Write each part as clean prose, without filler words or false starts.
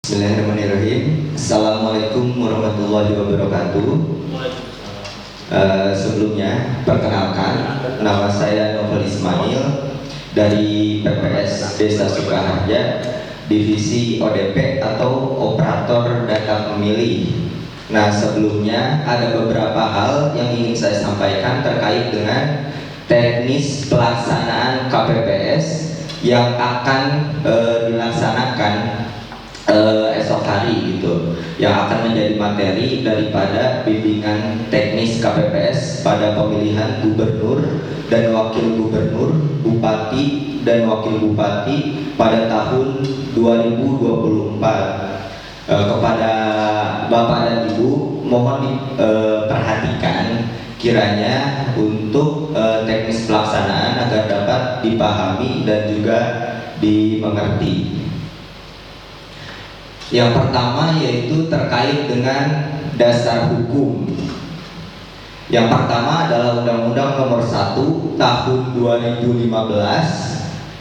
Bismillahirrahmanirrahim. Assalamualaikum warahmatullahi wabarakatuh. Sebelumnya, perkenalkan, nama saya Novel Ismail dari PPS Desa Sukaharja, Divisi ODP atau Operator Data Pemilih. Nah, sebelumnya ada beberapa hal yang ingin saya sampaikan terkait dengan teknis pelaksanaan KPPS yang akan dilaksanakan esok hari gitu, yang akan menjadi materi daripada bimbingan teknis KPPS pada pemilihan gubernur dan wakil gubernur, bupati dan wakil bupati pada tahun 2024. Kepada Bapak dan Ibu mohon diperhatikan kiranya untuk teknis pelaksanaan agar dapat dipahami dan juga dimengerti. Yang pertama yaitu terkait dengan dasar hukum. Yang pertama adalah Undang-Undang Nomor 1 Tahun 2015.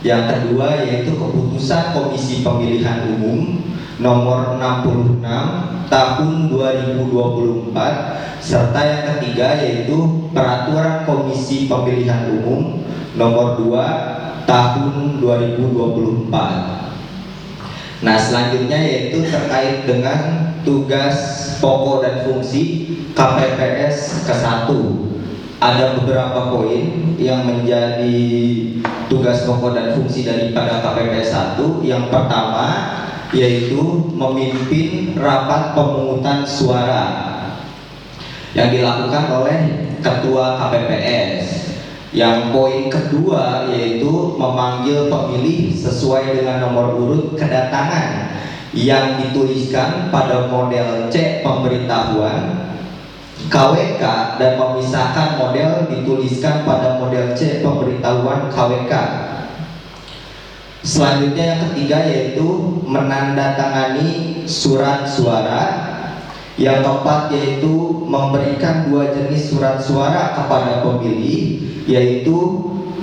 Yang kedua yaitu Keputusan Komisi Pemilihan Umum Nomor 66 Tahun 2024, serta yang ketiga yaitu Peraturan Komisi Pemilihan Umum Nomor 2 Tahun 2024. Nah, selanjutnya yaitu terkait dengan tugas pokok dan fungsi KPPS ke-1. Ada beberapa poin yang menjadi tugas pokok dan fungsi daripada KPPS 1. Yang pertama yaitu memimpin rapat pemungutan suara yang dilakukan oleh Ketua KPPS. Yang poin kedua yaitu memanggil pemilih sesuai dengan nomor urut kedatangan yang dituliskan pada model C pemberitahuan KWK dan memisahkan model dituliskan pada model C pemberitahuan KWK. Selanjutnya yang ketiga yaitu menandatangani surat suara. Yang keempat yaitu memberikan dua jenis surat suara kepada pemilih, yaitu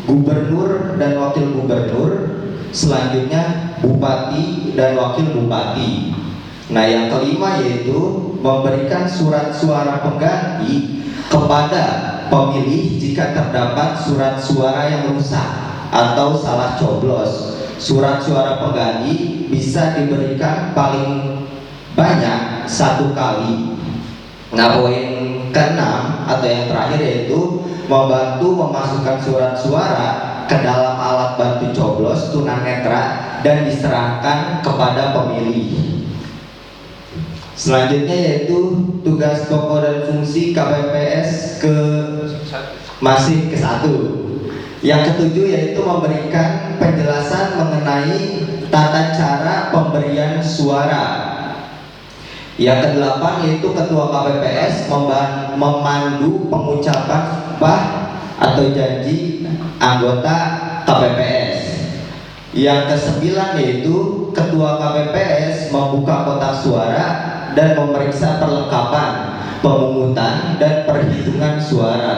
gubernur dan wakil gubernur, selanjutnya bupati dan wakil bupati. Nah, yang kelima yaitu memberikan surat suara pengganti kepada pemilih jika terdapat surat suara yang rusak atau salah coblos. Surat suara pengganti bisa diberikan paling banyak satu kali. Nah, poin keenam atau yang terakhir yaitu membantu memasukkan surat suara ke dalam alat bantu coblos tunanetra dan diserahkan kepada pemilih. Selanjutnya yaitu tugas pokok dan fungsi KPPS masih ke-1. Yang ketujuh yaitu memberikan penjelasan mengenai tata cara pemberian suara. Yang kedelapan yaitu Ketua KPPS memandu pengucapan khutbah atau janji anggota KPPS. Yang kesembilan yaitu Ketua KPPS membuka kotak suara dan memeriksa perlengkapan pemungutan dan perhitungan suara.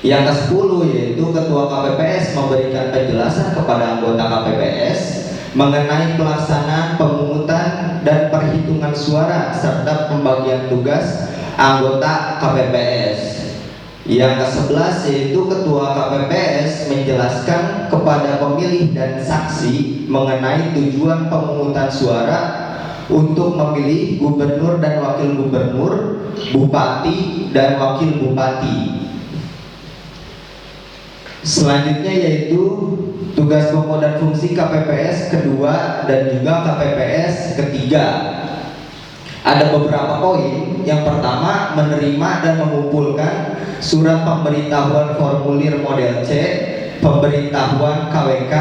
Yang ke-10 yaitu Ketua KPPS memberikan penjelasan kepada anggota KPPS mengenai pelaksanaan pemungutan dan perhitungan suara serta pembagian tugas anggota KPPS. Yang ke-11 yaitu Ketua KPPS menjelaskan kepada pemilih dan saksi mengenai tujuan pemungutan suara untuk memilih gubernur dan wakil gubernur, bupati dan wakil bupati. Selanjutnya yaitu tugas pokok dan fungsi KPPS kedua dan juga KPPS ketiga. Ada beberapa poin. Yang pertama, menerima dan mengumpulkan surat pemberitahuan formulir model C, pemberitahuan KWK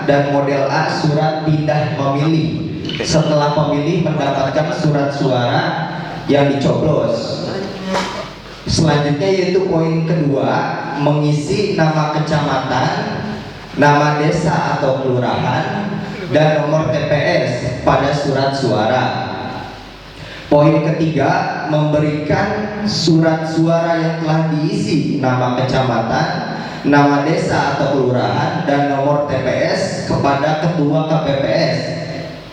dan model A surat pindah memilih setelah pemilih mendapatkan surat suara yang dicoblos. Selanjutnya yaitu poin kedua, mengisi nama kecamatan, nama desa atau kelurahan, dan nomor TPS pada surat suara. Poin ketiga, memberikan surat suara yang telah diisi nama kecamatan, nama desa atau kelurahan, dan nomor TPS kepada Ketua KPPS.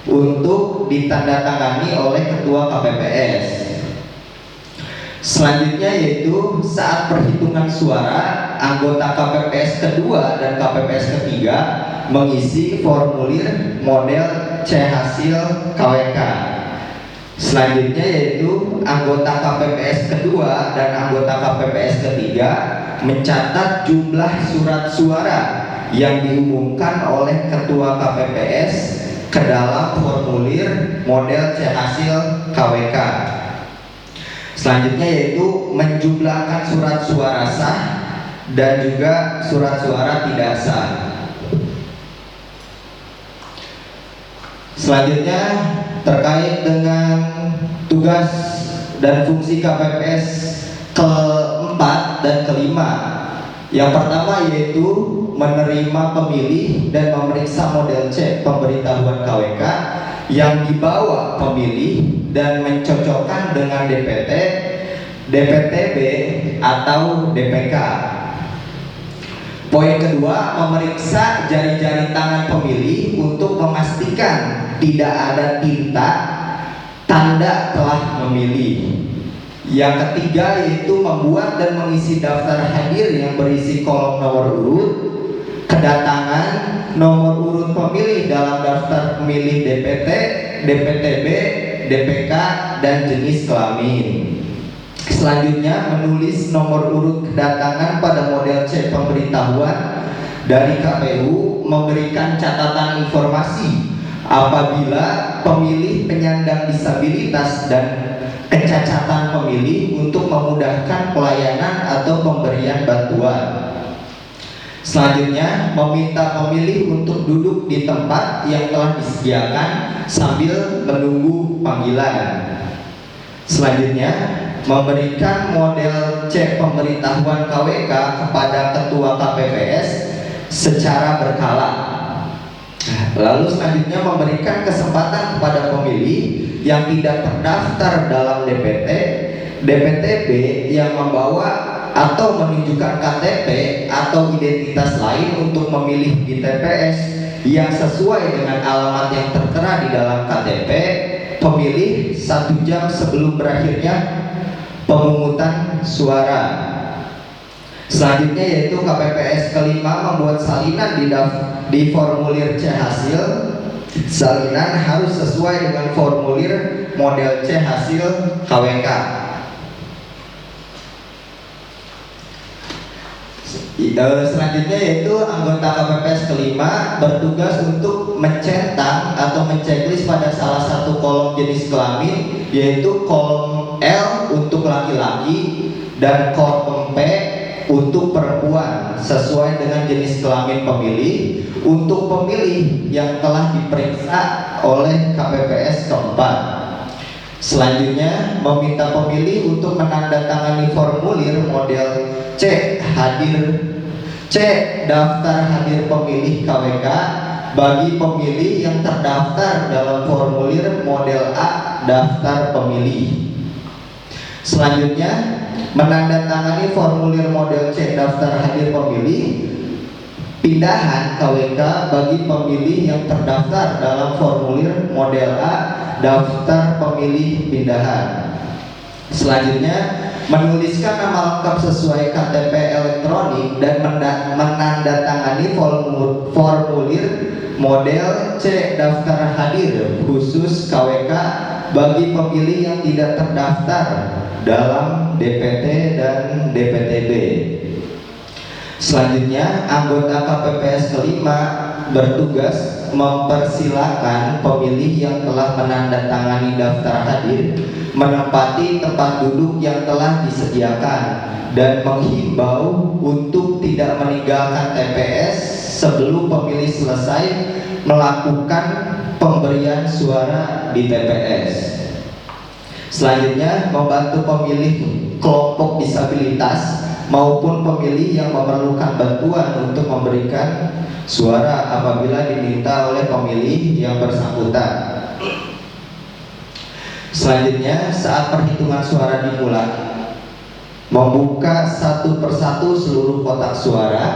untuk ditandatangani oleh ketua KPPS. Selanjutnya yaitu saat perhitungan suara, anggota KPPS kedua dan KPPS ketiga mengisi formulir model C hasil KWK. Selanjutnya yaitu anggota KPPS kedua dan anggota KPPS ketiga mencatat jumlah surat suara yang diumumkan oleh ketua KPPS ke dalam formulir model C hasil KWK. Selanjutnya yaitu menjumlahkan surat suara sah dan juga surat suara tidak sah. Selanjutnya terkait dengan tugas dan fungsi KPPS keempat dan kelima. Yang pertama yaitu menerima pemilih dan memeriksa model C pemberitahuan KWK yang dibawa pemilih dan mencocokkan dengan DPT, DPTB atau DPK. Poin kedua, memeriksa jari-jari tangan pemilih untuk memastikan tidak ada tinta tanda telah memilih. Yang ketiga yaitu membuat dan mengisi daftar hadir yang berisi kolom nomor urut, kedatangan, nomor urut pemilih dalam daftar pemilih DPT, DPTB, DPK, dan jenis kelamin. Selanjutnya menulis nomor urut kedatangan pada model C pemberitahuan dari KPU, memberikan catatan informasi apabila pemilih penyandang disabilitas dan kecacatan pemilih untuk memudahkan pelayanan atau pemberian bantuan. Selanjutnya meminta pemilih untuk duduk di tempat yang telah disediakan sambil menunggu panggilan. Selanjutnya memberikan model C pemberitahuan KWK kepada ketua KPPS secara berkala. Lalu selanjutnya memberikan kesempatan kepada pemilih yang tidak terdaftar dalam DPT, DPTB yang membawa atau menunjukkan KTP atau identitas lain untuk memilih di TPS yang sesuai dengan alamat yang tertera di dalam KTP pemilih 1 jam sebelum berakhirnya pemungutan suara. Selanjutnya yaitu KPPS kelima membuat salinan di formulir C hasil. Salinan harus sesuai dengan formulir model C hasil KWK. Selanjutnya yaitu anggota KPPS kelima bertugas untuk mencetak atau menceklis pada salah satu kolom jenis kelamin, yaitu kolom L untuk laki-laki dan kolom P untuk perempuan sesuai dengan jenis kelamin pemilih untuk pemilih yang telah diperiksa oleh KPPS keempat. Selanjutnya meminta pemilih untuk menandatangani formulir model C daftar hadir pemilih KWK bagi pemilih yang terdaftar dalam formulir model A daftar pemilih. Selanjutnya menandatangani formulir model C daftar hadir pemilih pindahan KWK bagi pemilih yang terdaftar dalam formulir model A daftar pemilih pindahan. Selanjutnya menuliskan nama lengkap sesuai KTP elektronik dan menandatangani formulir model C daftar hadir khusus KWK bagi pemilih yang tidak terdaftar dalam DPT dan DPTB. Selanjutnya anggota KPPS kelima bertugas mempersilakan pemilih yang telah menandatangani daftar hadir menempati tempat duduk yang telah disediakan dan menghimbau untuk tidak meninggalkan TPS sebelum pemilih selesai melakukan pemberian suara di TPS. Selanjutnya membantu pemilih kelompok disabilitas maupun pemilih yang memerlukan bantuan untuk memberikan suara apabila diminta oleh pemilih yang bersangkutan. Selanjutnya saat perhitungan suara dimulai, membuka satu persatu seluruh kotak suara,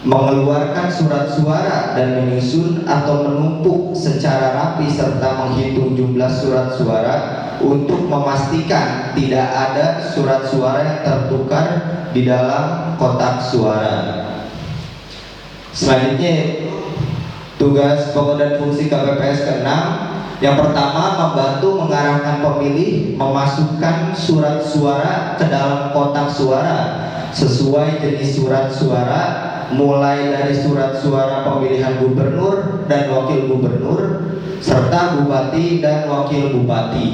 mengeluarkan surat suara dan menyusun atau menumpuk secara rapi serta menghitung jumlah surat suara untuk memastikan tidak ada surat suara yang tertukar di dalam kotak suara. Selanjutnya tugas pokok dan fungsi KPPS ke-6. Yang pertama, membantu mengarahkan pemilih memasukkan surat suara ke dalam kotak suara sesuai jenis surat suara, mulai dari surat suara pemilihan gubernur dan wakil gubernur serta bupati dan wakil bupati.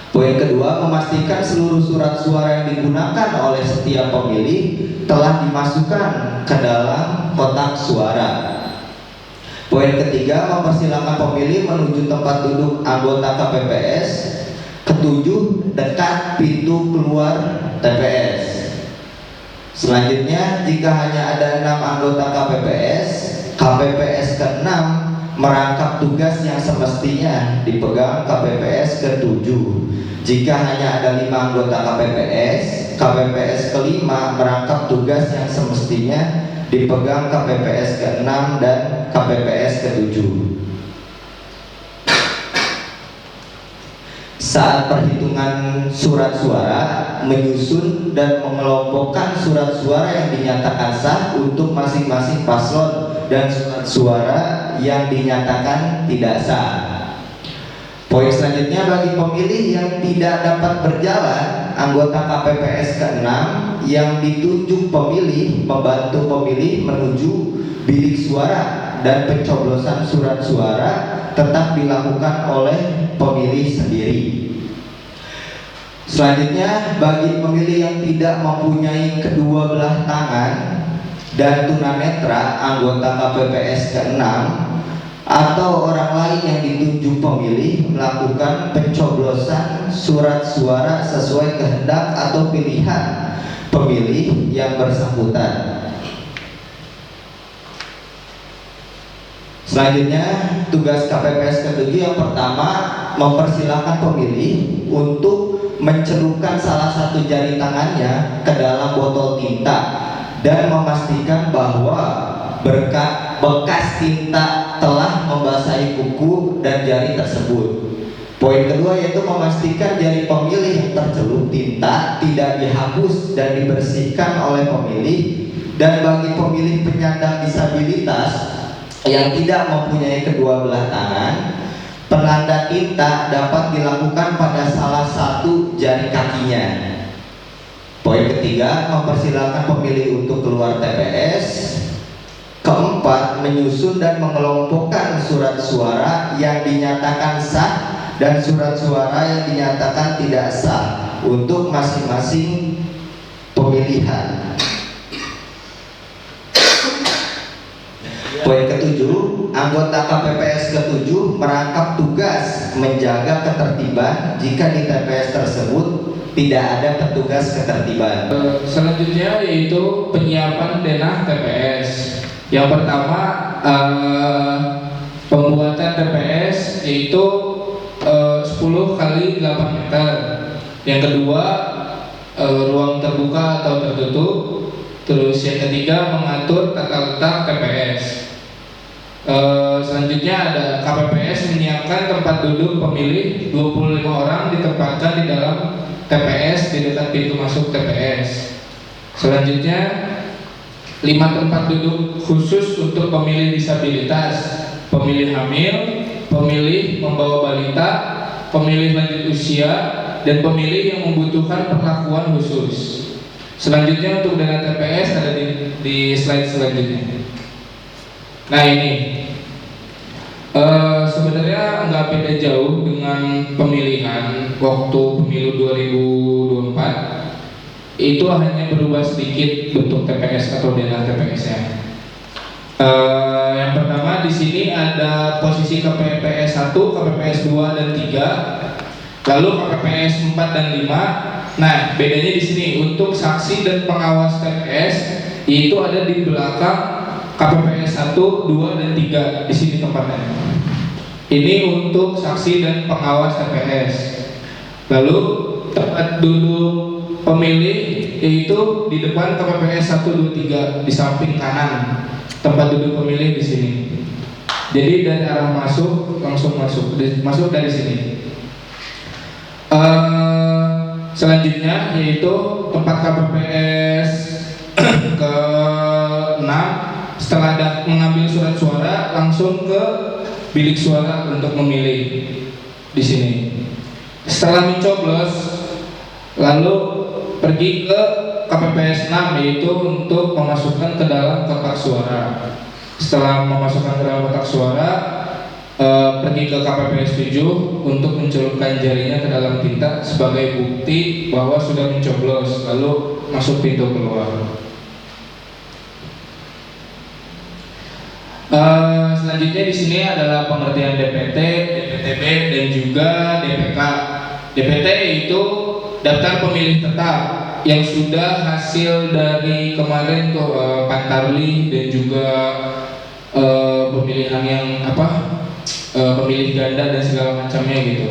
Poin kedua, memastikan seluruh surat suara yang digunakan oleh setiap pemilih telah dimasukkan ke dalam kotak suara. Poin ketiga, mempersilahkan pemilih menuju tempat duduk anggota KPPS. Ketujuh, dekat pintu keluar TPS. Selanjutnya, jika hanya ada 6 anggota KPPS, KPPS ke-6 merangkap tugas yang semestinya dipegang KPPS ke-7. Jika hanya ada 5 anggota KPPS, KPPS ke-5 merangkap tugas yang semestinya dipegang KPPS ke-6 dan KPPS ke-7. Saat perhitungan surat suara, menyusun dan mengelompokkan surat suara yang dinyatakan sah untuk masing-masing paslon dan surat suara yang dinyatakan tidak sah. Poin selanjutnya, bagi pemilih yang tidak dapat berjalan, anggota KPPS ke-6 yang ditunjuk pemilih membantu pemilih menuju bilik suara dan pencoblosan surat suara tetap dilakukan oleh pemilih sendiri. Selanjutnya, bagi pemilih yang tidak mempunyai kedua belah tangan dan tunanetra, anggota KPPS ke-6 atau orang lain yang ditunjuk pemilih melakukan pencoblosan surat suara sesuai kehendak atau pilihan pemilih yang bersangkutan. Selanjutnya, tugas KPPS ke-7 yang pertama, mempersilahkan pemilih untuk mencelupkan salah satu jari tangannya ke dalam botol tinta dan memastikan bahwa bekas tinta telah membasahi kuku dan jari tersebut. Poin kedua yaitu memastikan jari pemilih yang tercelup tinta tidak dihapus dan dibersihkan oleh pemilih. Dan bagi pemilih penyandang disabilitas yang tidak mempunyai kedua belah tangan, penanda tinta dapat dilakukan pada salah satu jari kakinya. Poin ketiga, mempersilahkan pemilih untuk keluar TPS. Keempat, menyusun dan mengelompokkan surat suara yang dinyatakan sah dan surat suara yang dinyatakan tidak sah untuk masing-masing pemilihan. Poin ketujuh, anggota KPPS ke-7 merangkap tugas menjaga ketertiban jika di TPS tersebut tidak ada petugas ketertiban. Selanjutnya yaitu penyiapan denah TPS. Yang pertama, pembuatan TPS yaitu 10 kali 8 meter. Yang kedua, ruang terbuka atau tertutup. Terus yang ketiga, mengatur tata letak TPS. Selanjutnya ada KPPS menyiapkan tempat duduk pemilih 25 orang ditempatkan di dalam TPS di dekat pintu masuk TPS. Selanjutnya 5 tempat duduk khusus untuk pemilih disabilitas, pemilih hamil, pemilih membawa balita, pemilih lanjut usia, dan pemilih yang membutuhkan perlakuan khusus. Selanjutnya untuk dana TPS ada di slide selanjutnya. Nah ini sebenarnya nggak beda jauh dengan pemilihan waktu pemilu 2024. Itu hanya berubah sedikit bentuk TPS atau dana TPS-nya. Yang pertama di sini ada posisi KPPS 1, KPPS 2 dan 3, lalu KPPS 4 dan 5. Nah, bedanya di sini untuk saksi dan pengawas TPS itu ada di belakang KPPS 1, 2 dan 3 di sini tempatnya. Ini untuk saksi dan pengawas TPS. Lalu tempat duduk pemilih yaitu di depan KPPS 123 di samping kanan tempat duduk pemilih di sini. Jadi dari arah masuk langsung masuk dari sini. Selanjutnya yaitu tempat KPPS ke-6 setelah mengambil surat suara langsung ke bilik suara untuk memilih di sini. Setelah mencoblos lalu pergi ke KPPS 6 yaitu untuk memasukkan ke dalam kotak suara. Setelah memasukkan ke dalam kotak suara pergi ke KPPS 7 untuk mencelupkan jarinya ke dalam tinta sebagai bukti bahwa sudah mencoblos, lalu masuk pintu keluar. Selanjutnya di sini adalah pengertian DPT, DPTB dan juga DPK. DPT itu daftar pemilih tetap yang sudah hasil dari kemarin tuh Pantarli dan juga pemilihan yang pemilih ganda dan segala macamnya gitu.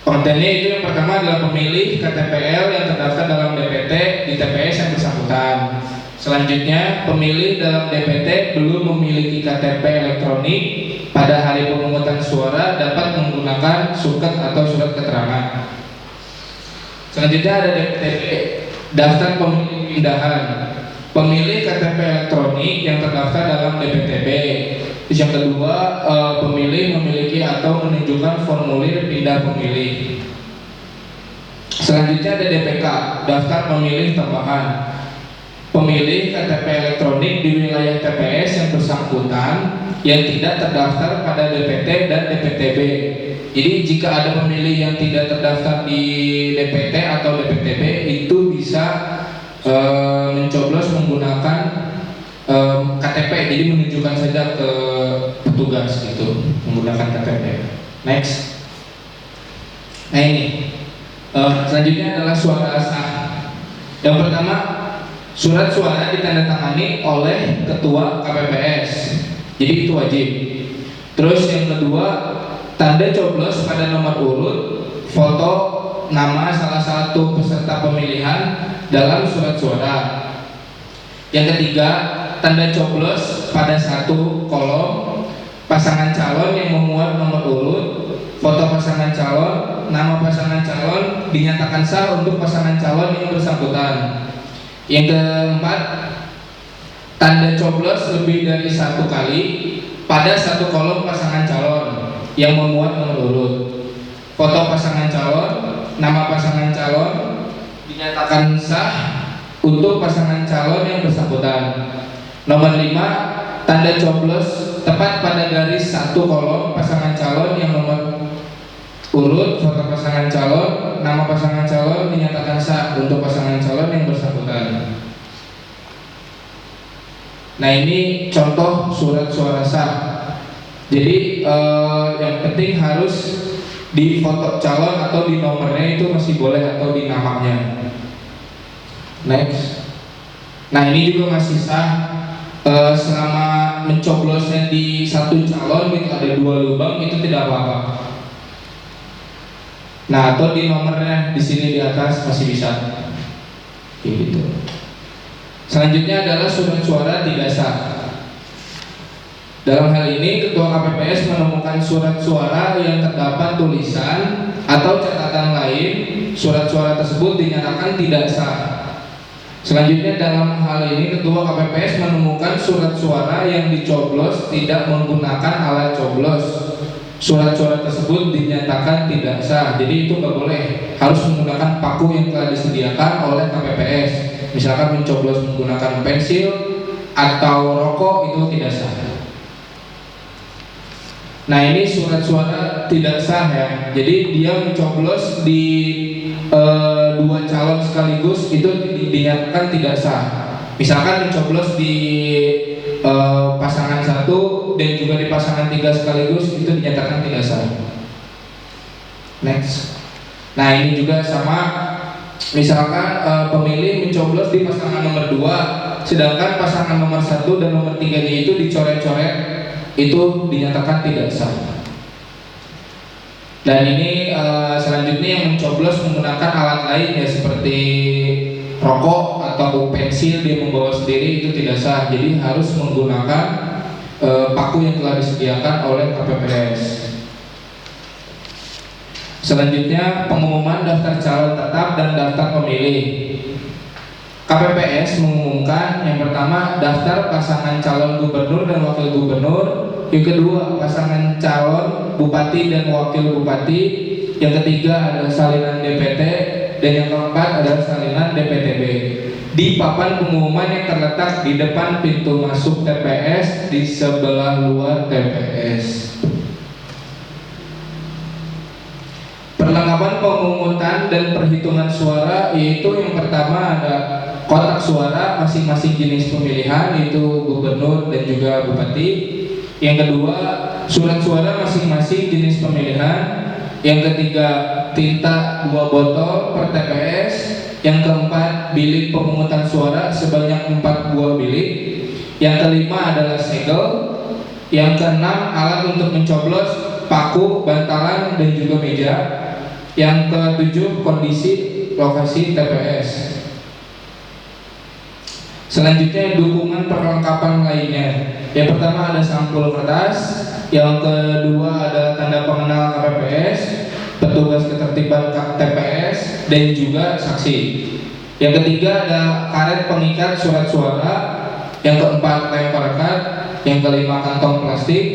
Kontennya itu yang pertama adalah pemilih KTPL yang terdaftar dalam DPT di TPS yang bersangkutan. Selanjutnya pemilih dalam DPT belum memiliki KTP elektronik pada hari pemungutan suara dapat menggunakan suket atau surat keterangan. Selanjutnya ada DPTB, daftar pemilih pindahan. Pemilih KTP elektronik yang terdaftar dalam DPTB. Terus yang kedua, pemilih memiliki atau menunjukkan formulir pindah pemilih. Selanjutnya ada DPK, daftar pemilih tambahan. Pemilih KTP elektronik di wilayah TPS yang bersangkutan yang tidak terdaftar pada DPT dan DPTB. Jadi jika ada pemilih yang tidak terdaftar di DPT atau DPTB itu bisa mencoblos menggunakan KTP, jadi menunjukkan saja ke petugas gitu menggunakan KTP. Next. Nah ini selanjutnya adalah suara sah. Yang pertama, surat suara ditandatangani oleh ketua KPPS, jadi itu wajib. Terus yang kedua, tanda coblos pada nomor urut, foto nama salah satu peserta pemilihan dalam surat suara. Yang ketiga, tanda coblos pada satu kolom, pasangan calon yang memuat nomor urut, foto pasangan calon, nama pasangan calon dinyatakan sah untuk pasangan calon yang bersangkutan. Yang keempat, tanda coblos lebih dari satu kali pada satu kolom pasangan calon yang memuat nomor urut, foto pasangan calon, nama pasangan calon dinyatakan sah untuk pasangan calon yang bersangkutan. Nomor 5, tanda coblos tepat pada garis satu kolom pasangan calon yang nomor urut, foto pasangan calon, nama pasangan calon dinyatakan sah untuk pasangan calon yang bersangkutan. Nah ini contoh surat suara sah. Jadi yang penting harus di foto calon atau di nomornya itu masih boleh atau di namanya. Next. Nah ini juga masih sah selama mencoblosnya di satu calon gitu ada 2 lubang itu tidak apa-apa. Nah atau di nomornya di sini di atas masih bisa. Gitu. Selanjutnya adalah surat suara tidak sah. Dalam hal ini ketua KPPS menemukan surat suara yang terdapat tulisan atau catatan lain, surat suara tersebut dinyatakan tidak sah. Selanjutnya dalam hal ini ketua KPPS menemukan surat suara yang dicoblos tidak menggunakan alat coblos. Surat suara tersebut dinyatakan tidak sah. Jadi itu nggak boleh, harus menggunakan paku yang telah disediakan oleh KPPS. Misalkan mencoblos menggunakan pensil atau rokok itu tidak sah. Nah ini surat suara tidak sah ya. Jadi dia mencoblos di 2 calon sekaligus itu dinyatakan tidak sah. Misalkan mencoblos di pasangan 1 dan juga di pasangan 3 sekaligus itu dinyatakan tidak sah. Next. Nah ini juga sama. Misalkan pemilih mencoblos di pasangan nomor 2, sedangkan pasangan nomor 1 dan nomor 3-nya itu dicoret-coret, itu dinyatakan tidak sah. Dan ini selanjutnya yang mencoblos menggunakan alat lain ya seperti rokok atau pensil dia membawa sendiri itu tidak sah. Jadi harus menggunakan paku yang telah disediakan oleh KPPS. Selanjutnya pengumuman daftar calon tetap dan daftar pemilih. KPPS mengumumkan yang pertama daftar pasangan calon gubernur dan wakil gubernur, yang kedua pasangan calon bupati dan wakil bupati, yang ketiga adalah salinan DPT, dan yang keempat adalah salinan DPTB. Di papan pengumuman yang terletak di depan pintu masuk TPS di sebelah luar TPS. Perlengkapan pemungutan dan perhitungan suara yaitu yang pertama ada kotak suara masing-masing jenis pemilihan yaitu gubernur dan juga bupati. Yang kedua surat suara masing-masing jenis pemilihan. Yang ketiga tinta 2 botol per TPS. Yang keempat bilik pemungutan suara sebanyak 4 buah bilik. Yang kelima adalah segel. Yang keenam alat untuk mencoblos, paku, bantalan dan juga meja. Yang ketujuh kondisi lokasi TPS. Selanjutnya dukungan perlengkapan lainnya. Yang pertama ada sampul kertas, yang kedua ada tanda pengenal KPPS, petugas ketertiban TPS dan juga saksi. Yang ketiga ada karet pengikat surat suara, yang keempat lem perekat, yang kelima kantong plastik,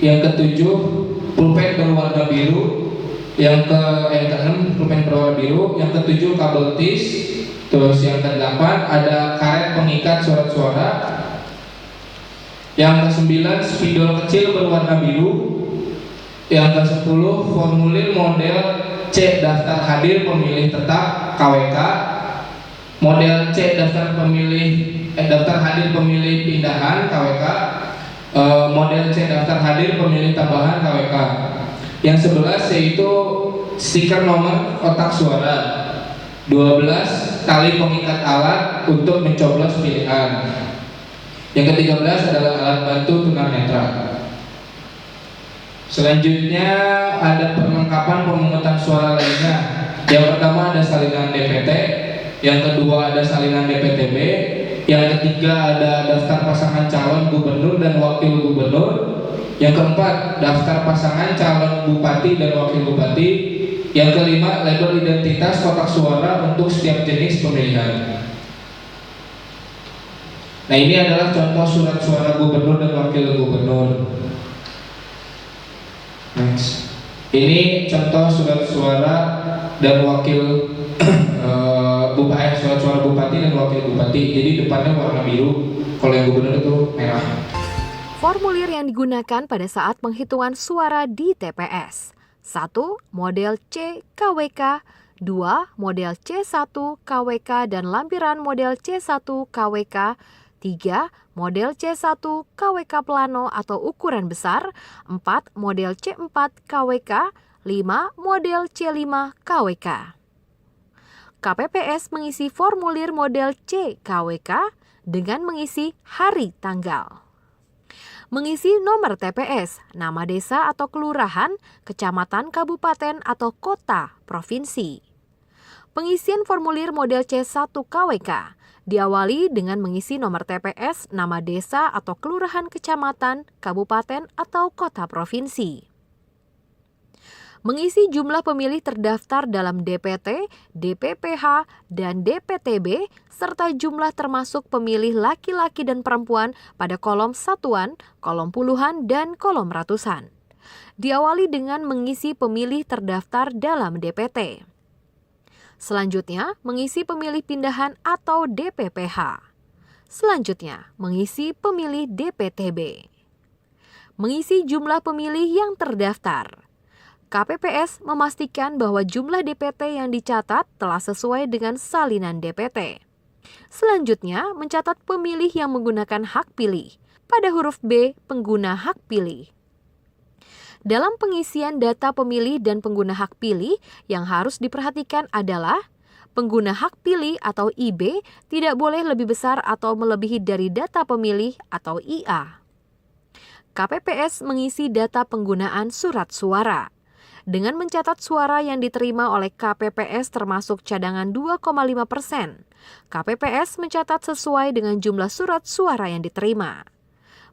yang ketujuh pulpen berwarna biru, yang keenam pulpen berwarna biru, yang ketujuh kabel tis. Terus yang ke-8 ada karet pengikat surat suara. Yang ke-9 spidol kecil berwarna biru. Yang ke-10 formulir model C daftar hadir pemilih tetap KWK. Model C daftar hadir pemilih pindahan KWK. Model C daftar hadir pemilih tambahan KWK. Yang 11 yaitu stiker nomor kotak suara. 12 tali pengikat alat untuk mencoblos pilihan. Yang ke-13 adalah alat bantu tunanetra. Selanjutnya ada perlengkapan pemungutan suara lainnya. Yang pertama ada salinan DPT, yang kedua ada salinan DPTB, yang ketiga ada daftar pasangan calon gubernur dan wakil gubernur, yang keempat daftar pasangan calon bupati dan wakil bupati, yang kelima label identitas kotak suara untuk setiap jenis pemilihan. Nah ini adalah contoh surat suara gubernur dan wakil gubernur. Next. Ini contoh surat suara dan wakil surat suara bupati dan wakil bupati. Jadi depannya warna biru, kalau yang gubernur itu merah. Formulir yang digunakan pada saat penghitungan suara di TPS. 1. Model C KWK, 2. Model C1 KWK dan lampiran model C1 KWK, 3. Model C1 KWK plano atau ukuran besar, 4. Model C4 KWK, 5. Model C5 KWK. KPPS mengisi formulir model C KWK dengan mengisi hari tanggal. Mengisi nomor TPS, nama desa atau kelurahan, kecamatan, kabupaten, atau kota, provinsi. Pengisian formulir model C1 KWK diawali dengan mengisi nomor TPS, nama desa atau kelurahan, kecamatan, kabupaten, atau kota, provinsi. Mengisi jumlah pemilih terdaftar dalam DPT, DPPH, dan DPTB, serta jumlah termasuk pemilih laki-laki dan perempuan pada kolom satuan, kolom puluhan, dan kolom ratusan. Diawali dengan mengisi pemilih terdaftar dalam DPT. Selanjutnya, mengisi pemilih pindahan atau DPPH. Selanjutnya, mengisi pemilih DPTB. Mengisi jumlah pemilih yang terdaftar. KPPS memastikan bahwa jumlah DPT yang dicatat telah sesuai dengan salinan DPT. Selanjutnya, mencatat pemilih yang menggunakan hak pilih. Pada huruf B, pengguna hak pilih. Dalam pengisian data pemilih dan pengguna hak pilih, yang harus diperhatikan adalah pengguna hak pilih atau IB tidak boleh lebih besar atau melebihi dari data pemilih atau IA. KPPS mengisi data penggunaan surat suara. dengan mencatat suara yang diterima oleh KPPS termasuk cadangan 2,5%. KPPS mencatat sesuai dengan jumlah surat suara yang diterima.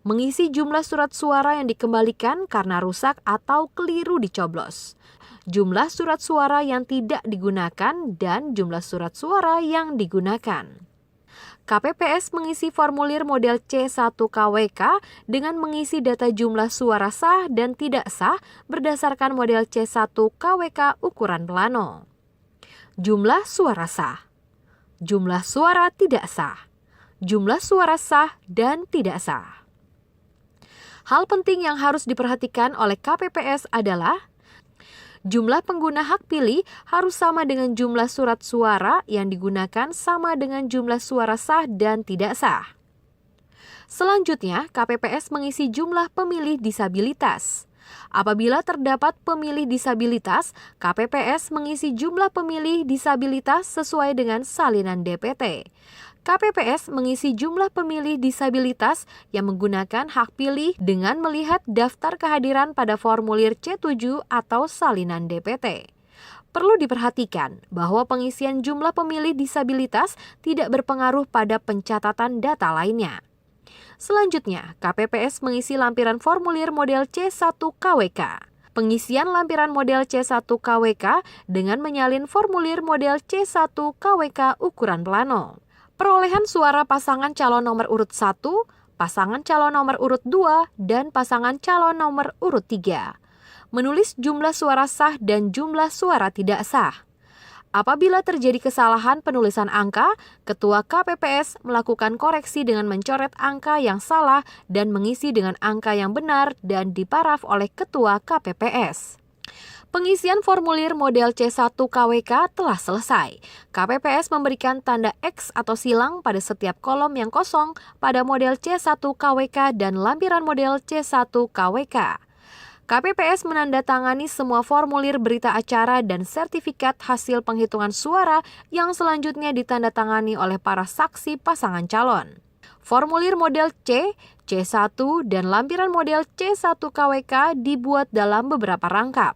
Mengisi jumlah surat suara yang dikembalikan karena rusak atau keliru dicoblos. Jumlah surat suara yang tidak digunakan dan jumlah surat suara yang digunakan. KPPS mengisi formulir model C1 KWK dengan mengisi data jumlah suara sah dan tidak sah berdasarkan model C1 KWK ukuran plano. Jumlah suara sah, jumlah suara tidak sah, jumlah suara sah dan tidak sah. Hal penting yang harus diperhatikan oleh KPPS adalah jumlah pengguna hak pilih harus sama dengan jumlah surat suara yang digunakan sama dengan jumlah suara sah dan tidak sah. Selanjutnya, KPPS mengisi jumlah pemilih disabilitas. Apabila terdapat pemilih disabilitas, KPPS mengisi jumlah pemilih disabilitas sesuai dengan salinan DPT. KPPS mengisi jumlah pemilih disabilitas yang menggunakan hak pilih dengan melihat daftar kehadiran pada formulir C7 atau salinan DPT. Perlu diperhatikan bahwa pengisian jumlah pemilih disabilitas tidak berpengaruh pada pencatatan data lainnya. Selanjutnya, KPPS mengisi lampiran formulir model C1 KWK. Pengisian lampiran model C1 KWK dengan menyalin formulir model C1 KWK ukuran plano. Perolehan suara pasangan calon nomor urut 1, pasangan calon nomor urut 2, dan pasangan calon nomor urut 3. Menulis jumlah suara sah dan jumlah suara tidak sah. Apabila terjadi kesalahan penulisan angka, Ketua KPPS melakukan koreksi dengan mencoret angka yang salah dan mengisi dengan angka yang benar dan diparaf oleh Ketua KPPS. Pengisian formulir model C1 KWK telah selesai. KPPS memberikan tanda X atau silang pada setiap kolom yang kosong pada model C1 KWK dan lampiran model C1 KWK. KPPS menandatangani semua formulir berita acara dan sertifikat hasil penghitungan suara yang selanjutnya ditandatangani oleh para saksi pasangan calon. Formulir model C, C1, dan lampiran model C1 KWK dibuat dalam beberapa rangkap.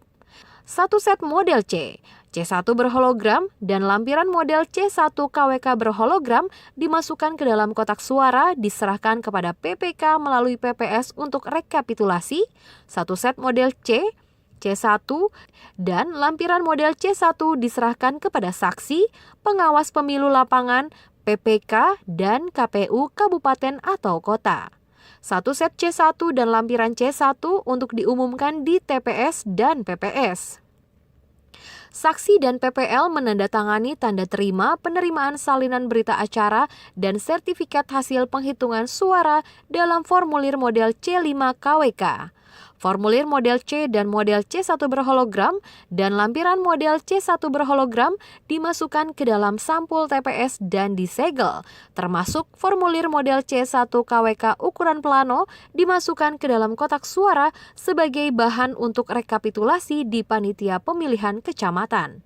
Satu set model C, C1 berhologram, dan lampiran model C1 KWK berhologram dimasukkan ke dalam kotak suara diserahkan kepada PPK melalui PPS untuk rekapitulasi. Satu set model C, C1, dan lampiran model C1 diserahkan kepada saksi, pengawas pemilu lapangan, PPK, dan KPU Kabupaten atau Kota. Satu set C1 dan lampiran C1 untuk diumumkan di TPS dan PPS. Saksi dan PPL menandatangani tanda terima penerimaan salinan berita acara dan sertifikat hasil penghitungan suara dalam formulir model C5 KWK. Formulir model C dan model C1 berhologram dan lampiran model C1 berhologram dimasukkan ke dalam sampul TPS dan disegel, termasuk formulir model C1 KWK ukuran plano dimasukkan ke dalam kotak suara sebagai bahan untuk rekapitulasi di panitia pemilihan kecamatan.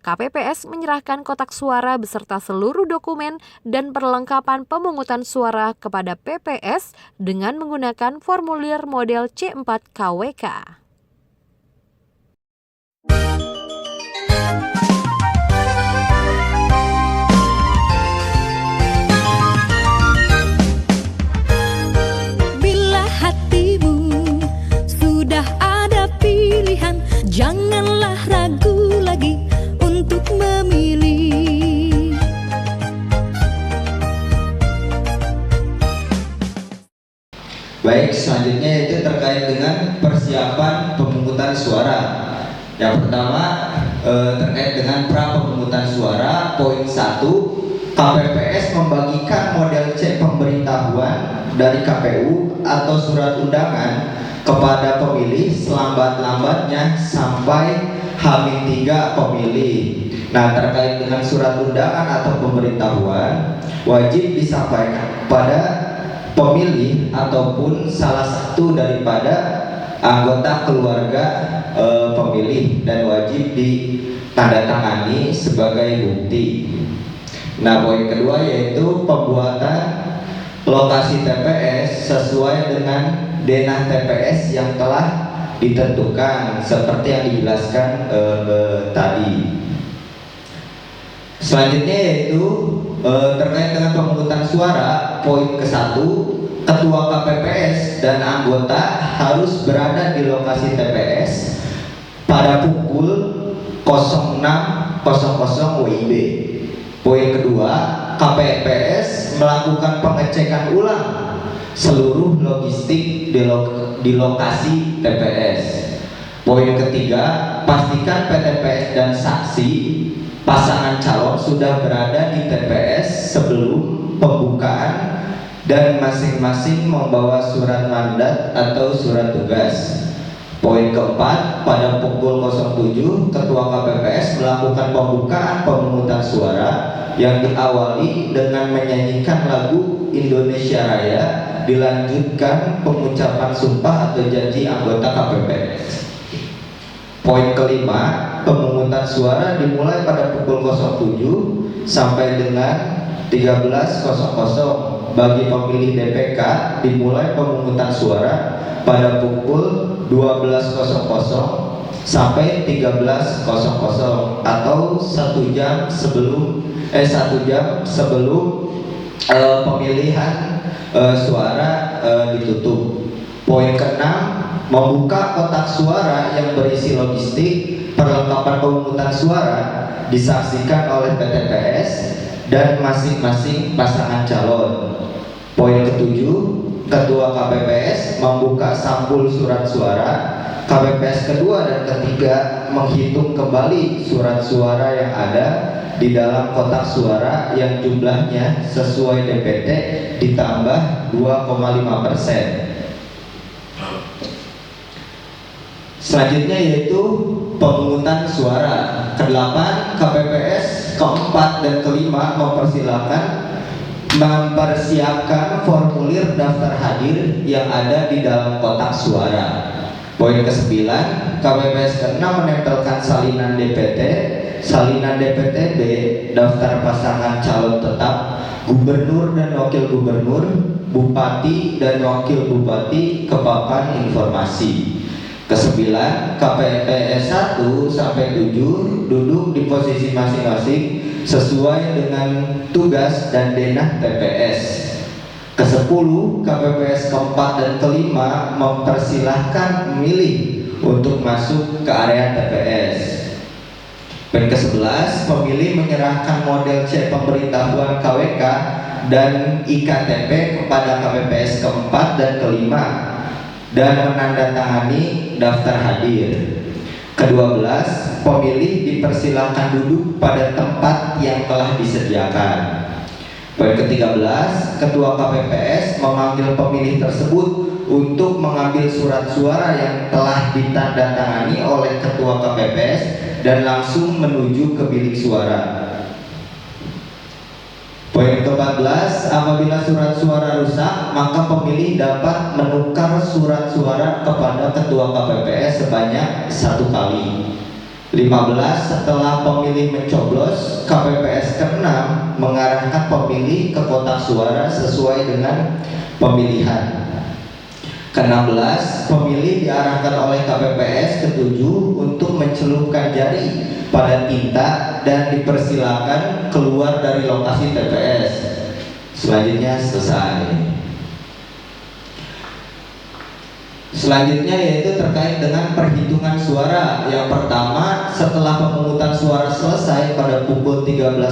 KPPS menyerahkan kotak suara beserta seluruh dokumen dan perlengkapan pemungutan suara kepada PPS dengan menggunakan formulir model C4 KWK. Bila hatimu sudah ada pilihan, janganlah ragu lagi untuk memilih. Baik, selanjutnya yaitu terkait dengan persiapan pemungutan suara. Yang pertama terkait dengan pra pemungutan suara. Poin 1, KPPS membagikan model C pemberitahuan dari KPU atau surat undangan kepada pemilih selambat-lambatnya sampai H-3 pemilih. Nah, terkait dengan surat undangan atau pemberitahuan wajib disampaikan pada pemilih ataupun salah satu daripada anggota keluarga pemilih dan wajib ditandatangani sebagai bukti. Nah, poin kedua yaitu pembuatan lokasi TPS sesuai dengan denah TPS yang telah ditentukan seperti yang dijelaskan tadi. Selanjutnya yaitu terkait dengan pemungutan suara, poin ke-1, ketua KPPS dan anggota harus berada di lokasi TPS pada pukul 06.00 WIB. Poin kedua, KPPS melakukan pengecekan ulang seluruh logistik di lokasi TPS. Poin ketiga, pastikan PTPS dan saksi pasangan calon sudah berada di TPS sebelum pembukaan dan masing-masing membawa surat mandat atau surat tugas. Poin keempat, pada pukul 07 Ketua KPPS melakukan pembukaan pemungutan suara yang diawali dengan menyanyikan lagu Indonesia Raya, dilanjutkan pengucapan sumpah atau janji anggota KPPS. Poin kelima, pemungutan suara dimulai pada pukul 07 sampai dengan 13.00. Bagi pemilih DPK dimulai pemungutan suara pada pukul 12.00 sampai 13.00 atau 1 jam sebelum pemilihan suara ditutup. Poin keenam, membuka kotak suara yang berisi logistik perlengkapan pemungutan suara disaksikan oleh PTPS dan masing-masing pasangan calon. Poin ketujuh, Ketua KPPS membuka sampul surat suara. KPPS kedua dan ketiga menghitung kembali surat suara yang ada di dalam kotak suara yang jumlahnya sesuai DPT ditambah 2,5%. Selanjutnya yaitu pemungutan suara. Kedelapan, KPPS keempat dan kelima mempersiapkan formulir daftar hadir yang ada di dalam kotak suara. Poin ke-9, KPPS ke-6 menempelkan salinan DPT, salinan DPTB, daftar pasangan calon tetap, gubernur dan wakil gubernur, bupati dan wakil bupati ke papan informasi. Ke-9, KPPS 1 sampai 7 duduk di posisi masing-masing sesuai dengan tugas dan denah TPS. Ke-10, KPPS keempat dan kelima mempersilahkan memilih untuk masuk ke area TPS. Dan ke-11, pemilih menyerahkan model C pemberitahuan KWK dan IKTP kepada KPPS keempat dan kelima dan menandatangani daftar hadir. Ke-12, pemilih dipersilakan duduk pada tempat yang telah disediakan. Poin ke-13, Ketua KPPS memanggil pemilih tersebut untuk mengambil surat suara yang telah ditandatangani oleh Ketua KPPS dan langsung menuju ke bilik suara. Poin ke-14, apabila surat suara rusak, maka pemilih dapat menukar surat suara kepada Ketua KPPS sebanyak 1 kali. 15, setelah pemilih mencoblos, KPPS ke-6 mengarahkan pemilih ke kotak suara sesuai dengan pemilihan. Ke-16, pemilih diarahkan oleh KPPS ke-7 untuk mencelupkan jari pada tinta dan dipersilakan keluar dari lokasi TPS. Selanjutnya selesai. Selanjutnya yaitu terkait dengan perhitungan suara. Yang pertama, setelah pemungutan suara selesai pada pukul 13.00,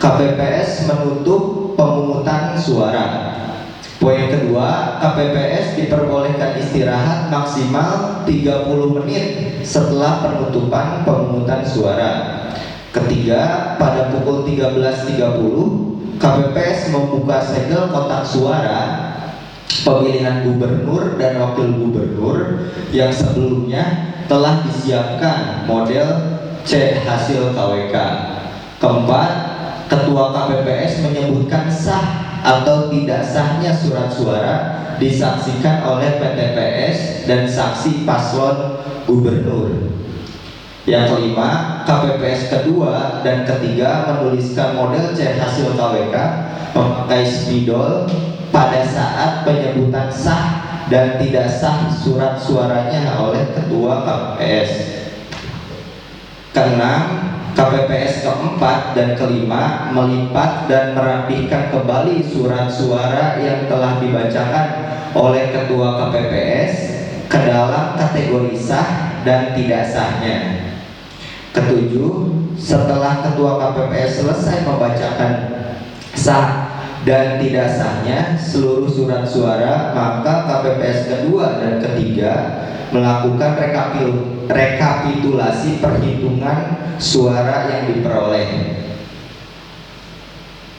KPPS menutup pemungutan suara. Poin kedua, KPPS diperbolehkan istirahat maksimal 30 menit setelah penutupan pemungutan suara. Ketiga, pada pukul 13.30, KPPS membuka segel kotak suara pemilihan gubernur dan wakil gubernur yang sebelumnya telah disiapkan model C hasil KWK. Keempat, Ketua KPPS menyebutkan sah atau tidak sahnya surat suara disaksikan oleh PTPS dan saksi paslon gubernur. Yang kelima, KPPS kedua dan ketiga menuliskan model C hasil KWK memakai spidol pada saat penyebutan sah dan tidak sah surat suaranya oleh ketua KPPS. Keenam, KPPS keempat dan kelima melipat dan merapihkan kembali surat suara yang telah dibacakan oleh ketua KPPS ke dalam kategori sah dan tidak sahnya. Ketujuh, setelah ketua KPPS selesai membacakan sah dan tidak sahnya seluruh surat suara, maka KPPS kedua dan ketiga melakukan rekapitulasi perhitungan suara yang diperoleh.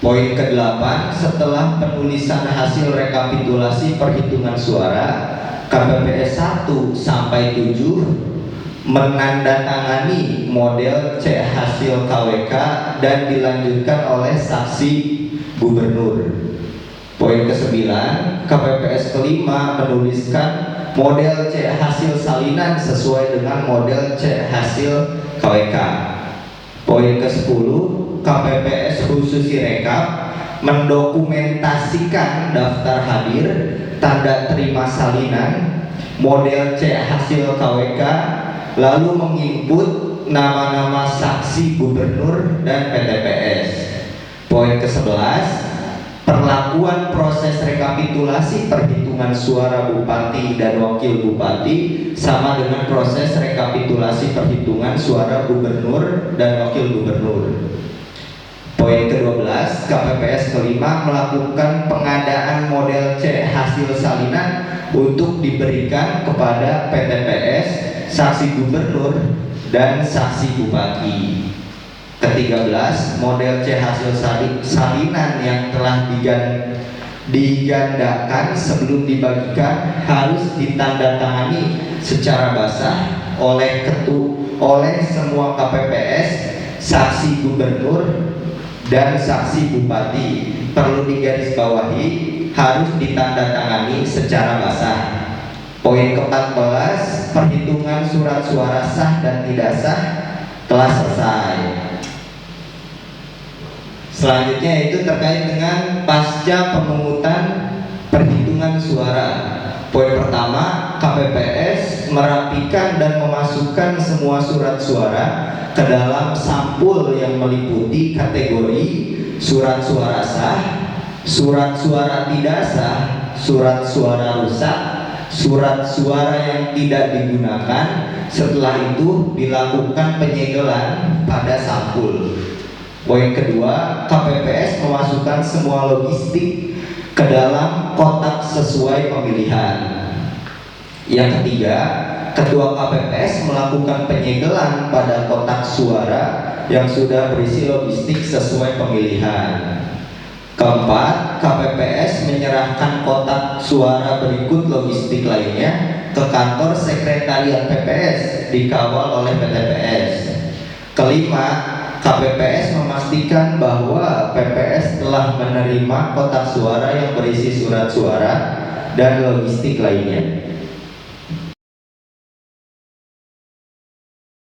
Poin ke-8, setelah penulisan hasil rekapitulasi perhitungan suara, KPPS 1 sampai 7 menandatangani model C hasil KWK dan dilanjutkan oleh saksi gubernur. Poin ke-9, KPPS kelima menuliskan model C hasil salinan sesuai dengan model C hasil KWK. Poin ke-10, KPPS khusus Sirekap mendokumentasikan daftar hadir, tanda terima salinan, model C hasil KWK, lalu menginput nama-nama saksi gubernur dan PTPS. Poin ke-11, perlakuan proses rekapitulasi perhitungan suara bupati dan wakil bupati sama dengan proses rekapitulasi perhitungan suara gubernur dan wakil gubernur. Poin ke-12, KPPS kelima melakukan pengadaan model C hasil salinan untuk diberikan kepada PTPS, saksi gubernur, dan saksi bupati. Ke-13, model C hasil salinan yang telah digandakan sebelum dibagikan harus ditandatangani secara basah oleh semua KPPS, saksi gubernur, dan saksi bupati. Perlu digarisbawahi, harus ditandatangani secara basah. Poin ke-14, perhitungan surat suara sah dan tidak sah telah selesai. Selanjutnya itu terkait dengan pasca pemungutan perhitungan suara. Poin pertama, KPPS merapikan dan memasukkan semua surat suara ke dalam sampul yang meliputi kategori surat suara sah, surat suara tidak sah, surat suara rusak, surat suara yang tidak digunakan. Setelah itu dilakukan penyegelan pada sampul. Poin kedua, KPPS memasukkan semua logistik ke dalam kotak sesuai pemilihan. Yang ketiga, Ketua KPPS melakukan penyegelan pada kotak suara yang sudah berisi logistik sesuai pemilihan. Keempat, KPPS menyerahkan kotak suara berikut logistik lainnya ke kantor sekretariat PPS dikawal oleh PTPS. Kelima, KPPS memastikan bahwa PPS telah menerima kotak suara yang berisi surat suara dan logistik lainnya.